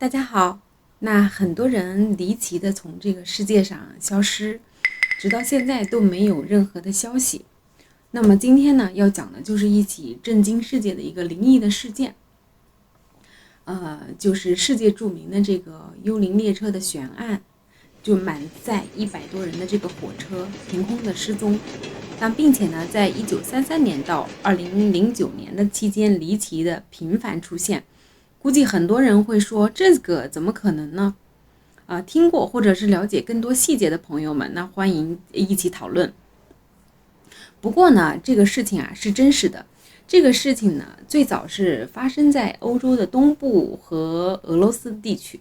大家好，那很多人离奇的从这个世界上消失，直到现在都没有任何的消息。那么今天呢，要讲的就是一起震惊世界的一个灵异的事件，就是世界著名的这个幽灵列车的悬案，就满载100多人的这个火车凭空的失踪，并且呢，在1933年到2009年的期间离奇的频繁出现。估计很多人会说，这个怎么可能呢？听过或者是了解更多细节的朋友们，那欢迎一起讨论。不过呢，这个事情是真实的。这个事情呢，最早是发生在欧洲的东部和俄罗斯地区。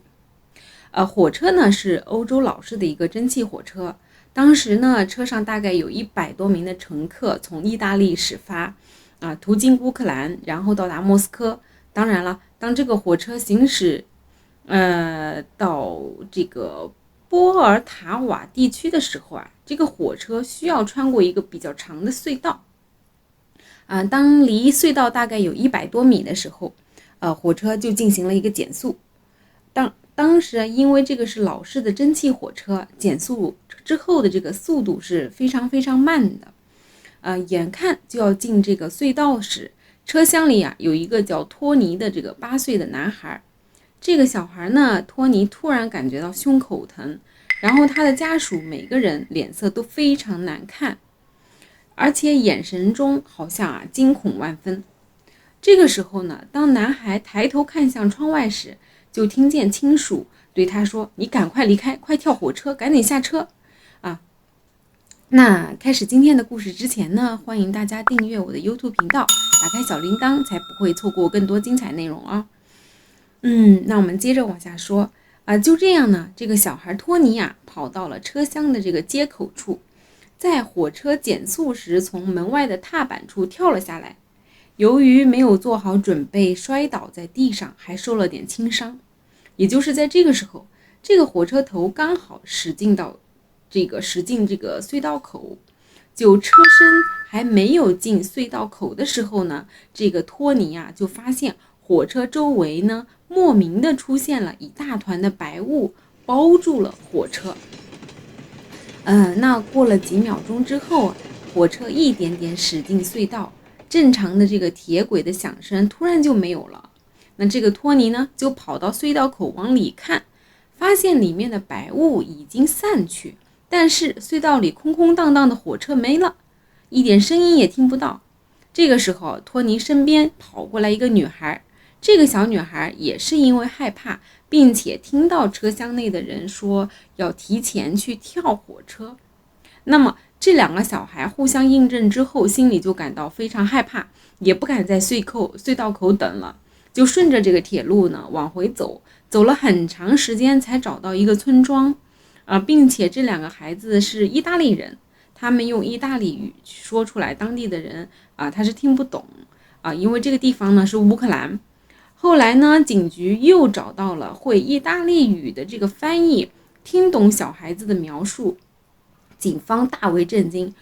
火车呢是欧洲老式的一个蒸汽火车，当时呢车上大概有100多名的乘客从意大利始发，途经乌克兰，然后到达莫斯科。当然了，当这个火车行驶到这个波尔塔瓦地区的时候这个火车需要穿过一个比较长的隧道。当离隧道大概有100多米的时候，火车就进行了一个减速。当时因为这个是老式的蒸汽火车，减速之后的这个速度是非常非常慢的。眼看就要进这个隧道时，车厢里有一个叫托尼的这个8岁的男孩。这个小孩呢，托尼突然感觉到胸口疼，然后他的家属每个人脸色都非常难看，而且眼神中好像惊恐万分。这个时候呢，当男孩抬头看向窗外时，就听见亲属对他说：“你赶快离开，快跳火车，赶紧下车。”那开始今天的故事之前呢，欢迎大家订阅我的 YouTube 频道，打开小铃铛，才不会错过更多精彩内容哦。那我们接着往下说。就这样呢，这个小孩托尼跑到了车厢的这个接口处，在火车减速时从门外的踏板处跳了下来。由于没有做好准备，摔倒在地上，还受了点轻伤。也就是在这个时候，这个火车头刚好驶进这个隧道口，就车身还没有进隧道口的时候呢，这个托尼就发现火车周围呢莫名的出现了一大团的白雾，包住了火车。那过了几秒钟之后，火车一点点驶进隧道，正常的这个铁轨的响声突然就没有了。那这个托尼呢，就跑到隧道口往里看，发现里面的白雾已经散去，但是隧道里空空荡荡的火车没了，一点声音也听不到。这个时候，托尼身边跑过来一个女孩，这个小女孩也是因为害怕，并且听到车厢内的人说要提前去跳火车。那么这两个小孩互相印证之后，心里就感到非常害怕，也不敢在隧道口等了，就顺着这个铁路呢往回走，走了很长时间才找到一个村庄。并且这两个孩子是意大利人，他们用意大利语说出来，当地的人他是听不懂因为这个地方呢是乌克兰。后来呢，警局又找到了会意大利语的这个翻译，听懂小孩子的描述，警方大为震惊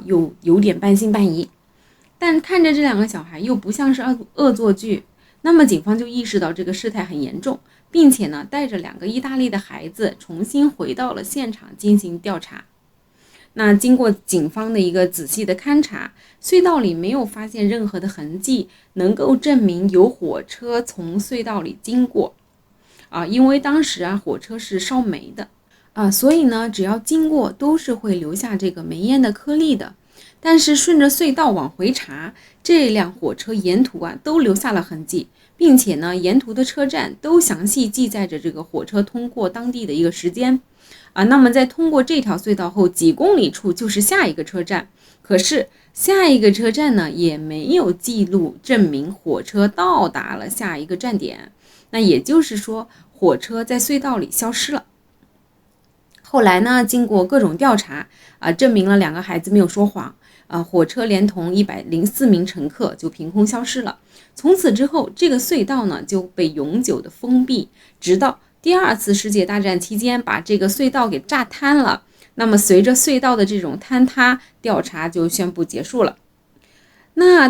又有点半信半疑。但看着这两个小孩又不像是恶作剧，那么警方就意识到这个事态很严重，并且呢带着2个意大利的孩子重新回到了现场进行调查。那经过警方的一个仔细的勘察，隧道里没有发现任何的痕迹能够证明有火车从隧道里经过因为当时火车是烧煤的所以呢只要经过都是会留下这个煤烟的颗粒的。但是顺着隧道往回查，这辆火车沿途都留下了痕迹，并且呢沿途的车站都详细记载着这个火车通过当地的一个时间那么在通过这条隧道后几公里处就是下一个车站，可是下一个车站呢也没有记录证明火车到达了下一个站点，那也就是说火车在隧道里消失了。后来呢，经过各种调查证明了2个孩子没有说谎火车连同104名乘客就凭空消失了。从此之后，这个隧道呢就被永久的封闭，直到第2次世界大战期间把这个隧道给炸瘫了。那么随着隧道的这种坍塌，调查就宣布结束了。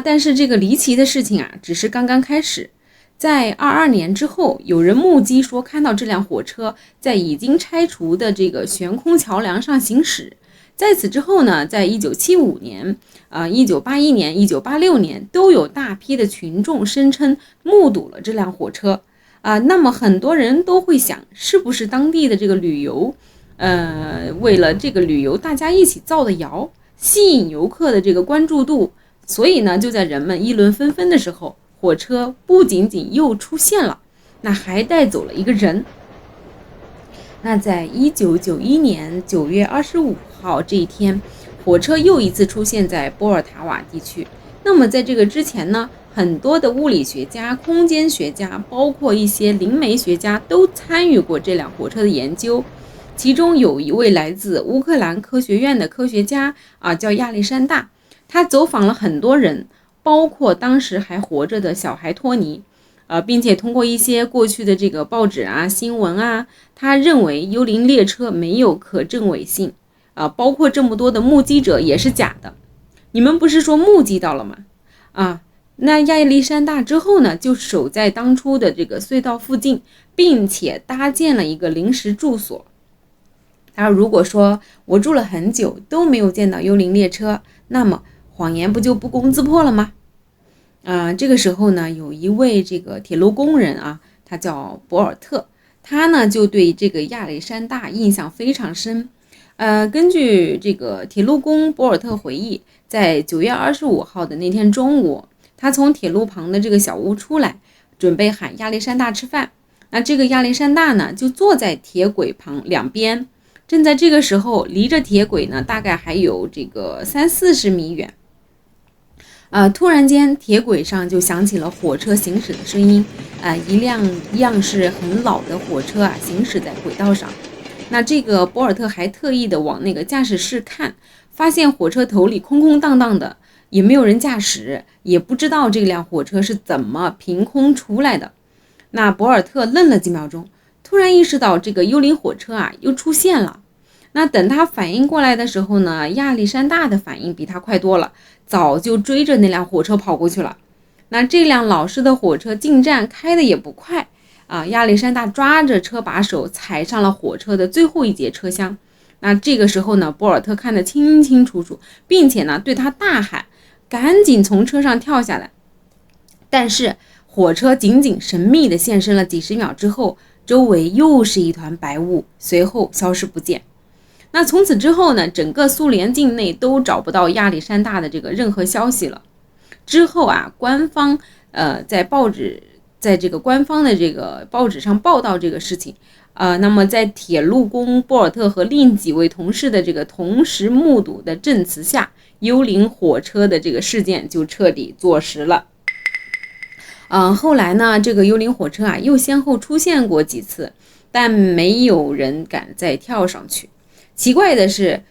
但是这个离奇的事情只是刚刚开始。在22年之后，有人目击说看到这辆火车在已经拆除的这个悬空桥梁上行驶。在此之后呢，在1975年、1981年、1986年都有大批的群众声称目睹了这辆火车。那么很多人都会想，是不是当地的这个旅游，为了这个旅游大家一起造的谣，吸引游客的这个关注度，所以呢，就在人们议论纷纷的时候，火车不仅仅又出现了，那还带走了一个人。那在1991年9月25号这一天，火车又一次出现在波尔塔瓦地区。那么在这个之前呢，很多的物理学家、空间学家，包括一些灵媒学家都参与过这辆火车的研究。其中有一位来自乌克兰科学院的科学家叫亚历山大，他走访了很多人，包括当时还活着的小孩托尼，并且通过一些过去的这个报纸新闻他认为幽灵列车没有可证伪性，包括这么多的目击者也是假的。你们不是说目击到了吗？那亚历山大之后呢，就守在当初的这个隧道附近，并且搭建了一个临时住所。他如果说我住了很久都没有见到幽灵列车，那么谎言不就不攻自破了吗？这个时候呢，有一位这个铁路工人他叫博尔特，他呢就对这个亚历山大印象非常深。根据这个铁路工博尔特回忆，在9月25号的那天中午，他从铁路旁的这个小屋出来，准备喊亚历山大吃饭。那这个亚历山大呢，就坐在铁轨旁两边。正在这个时候，离着铁轨呢，大概还有这个30-40米远。突然间，铁轨上就响起了火车行驶的声音。一辆是很老的火车行驶在轨道上。那这个博尔特还特意的往那个驾驶室看，发现火车头里空空荡荡的，也没有人驾驶，也不知道这辆火车是怎么凭空出来的。那博尔特愣了几秒钟，突然意识到这个幽灵火车又出现了。那等他反应过来的时候呢，亚历山大的反应比他快多了，早就追着那辆火车跑过去了。那这辆老式的火车进站开的也不快亚历山大抓着车把手踩上了火车的最后一节车厢。那这个时候呢，博尔特看得清清楚楚，并且呢对他大喊，赶紧从车上跳下来。但是火车仅仅神秘地现身了几十秒之后，周围又是一团白雾，随后消失不见。那从此之后呢，整个苏联境内都找不到亚历山大的这个任何消息了。之后官方在这个官方的这个报纸上报道这个事情。那么在铁路工博尔特和另几位同事的这个同时目睹的证词下，幽灵火车的这个事件就彻底坐实了。后来呢，这个幽灵火车又先后出现过几次，但没有人敢再跳上去。奇怪的是，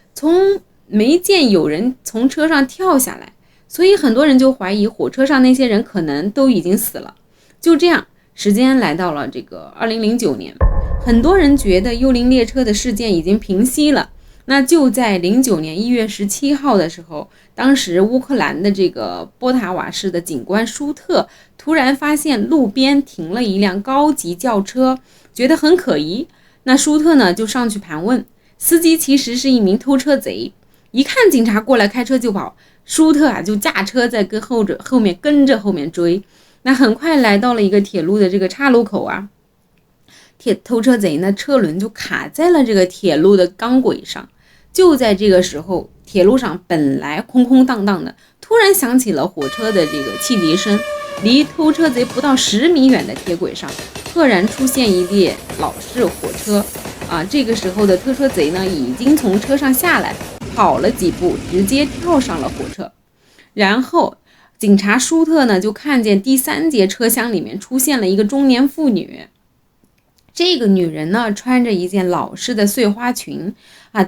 没见有人从车上跳下来，所以很多人就怀疑火车上那些人可能都已经死了。就这样，时间来到了这个2009年，很多人觉得幽灵列车的事件已经平息了。那就在09年1月17号的时候，当时乌克兰的这个波塔瓦市的警官舒特突然发现路边停了一辆高级轿车，觉得很可疑。那舒特呢就上去盘问，司机其实是一名偷车贼，一看警察过来开车就跑，舒特就驾车在后面追。那很快来到了一个铁路的这个岔路口偷车贼呢车轮就卡在了这个铁路的钢轨上。就在这个时候，铁路上本来空空荡荡的，突然响起了火车的这个汽笛声，离偷车贼不到10米远的铁轨上赫然出现一列老式火车这个时候的偷车贼呢已经从车上下来，跑了几步直接跳上了火车。然后警察舒特呢就看见第3节车厢里面出现了一个中年妇女。这个女人呢穿着一件老式的碎花裙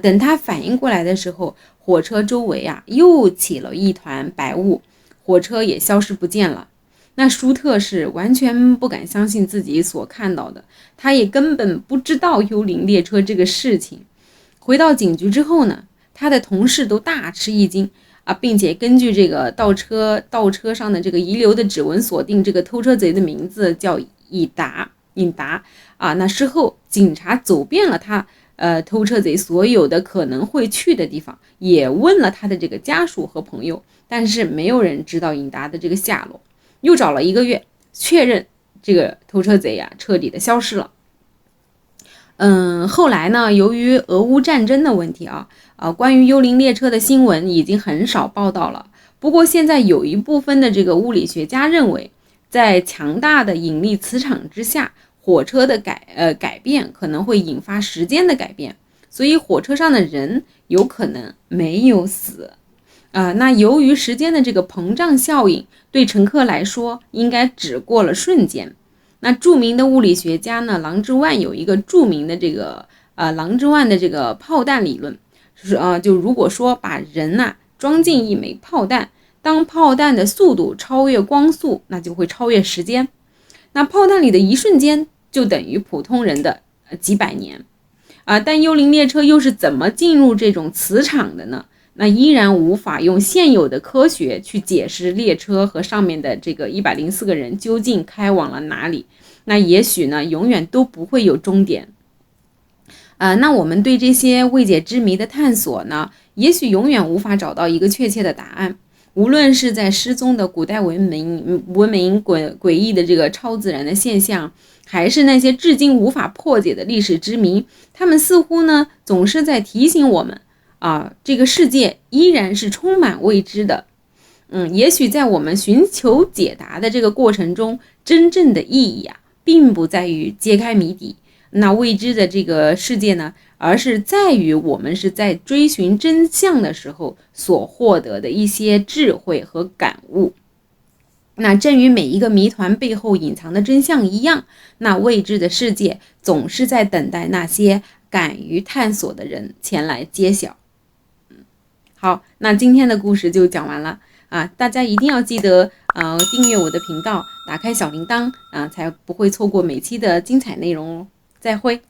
等她反应过来的时候，火车周围又起了一团白雾，火车也消失不见了。那舒特是完全不敢相信自己所看到的，他也根本不知道幽灵列车这个事情。回到警局之后呢，他的同事都大吃一惊并且根据这个倒车上的这个遗留的指纹锁定这个偷车贼的名字叫尹达那事后警察走遍了他偷车贼所有的可能会去的地方，也问了他的这个家属和朋友，但是没有人知道尹达的这个下落。又找了1个月，确认这个偷车贼彻底的消失了。后来呢，由于俄乌战争的问题关于幽灵列车的新闻已经很少报道了。不过现在有一部分的这个物理学家认为，在强大的引力磁场之下，火车的改变可能会引发时间的改变，所以火车上的人有可能没有死。那由于时间的这个膨胀效应，对乘客来说应该只过了瞬间。那著名的物理学家呢，郎之万有一个著名的这个郎之万的这个炮弹理论，就如果说把人装进一枚炮弹，当炮弹的速度超越光速，那就会超越时间。那炮弹里的一瞬间就等于普通人的几百年但幽灵列车又是怎么进入这种磁场的呢？那依然无法用现有的科学去解释列车和上面的这个104个人究竟开往了哪里。那也许呢，永远都不会有终点。那我们对这些未解之谜的探索呢，也许永远无法找到一个确切的答案。无论是在失踪的古代文明诡异的这个超自然的现象，还是那些至今无法破解的历史之谜，他们似乎呢总是在提醒我们这个世界依然是充满未知的。也许在我们寻求解答的这个过程中，真正的意义并不在于揭开谜底，那未知的这个世界呢，而是在于我们是在追寻真相的时候所获得的一些智慧和感悟。那正与每一个谜团背后隐藏的真相一样，那未知的世界总是在等待那些敢于探索的人前来揭晓。好，那今天的故事就讲完了大家一定要记得订阅我的频道，打开小铃铛才不会错过每期的精彩内容哦。再会。